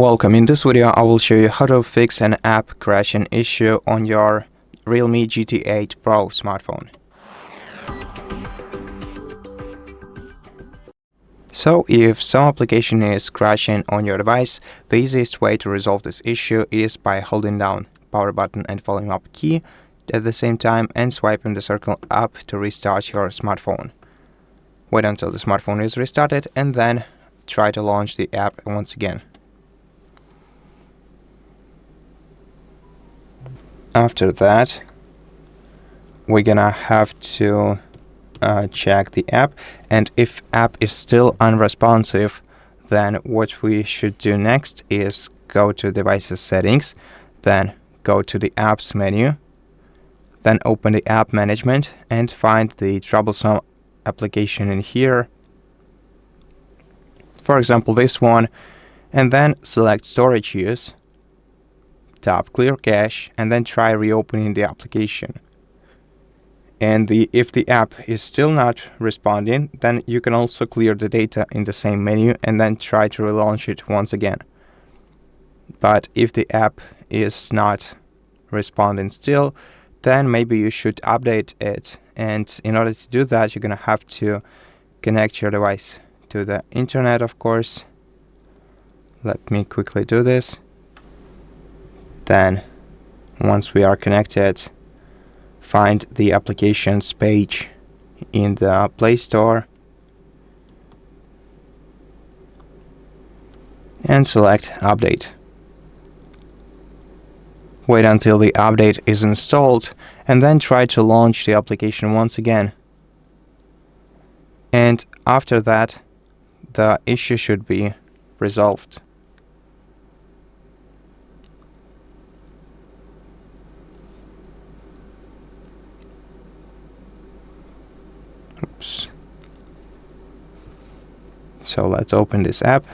Welcome. In this video I will show you how to fix an app crashing issue on your REALME GT8 Pro smartphone. So if some application is crashing on your device, the easiest way to resolve this issue is by holding down power button and following up key at the same time and swiping the circle up to restart your smartphone. Wait until the smartphone is restarted and then try to launch the app once again. After that, we're gonna have to check the app, and if app is still unresponsive, then what we should do next is go to devices settings, then go to the apps menu, then open the app management and find the troublesome application in here, for example this one, and then select storage use, tap clear cache, and then try reopening the application. And if the app is still not responding, then you can also clear the data in the same menu and then try to relaunch it once again. But if the app is not responding still, then maybe you should update it, and in order to do that you're gonna have to connect your device to the internet, of course. Let me quickly do this. Then, once we are connected, find the applications page in the Play Store and select Update. Wait until the update is installed and then try to launch the application once again. And after that, the issue should be resolved. Oops. So let's open this app,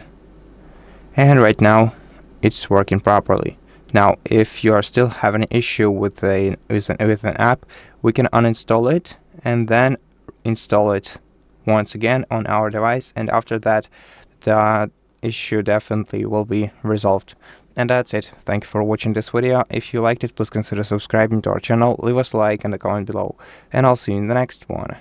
and right now it's working properly. Now if you are still having an issue with an app, we can uninstall it and then install it once again on our device, and after that the issue definitely will be resolved. And that's it. Thank you for watching this video. If you liked it, please consider subscribing to our channel, leave us a like and a comment below, and I'll see you in the next one.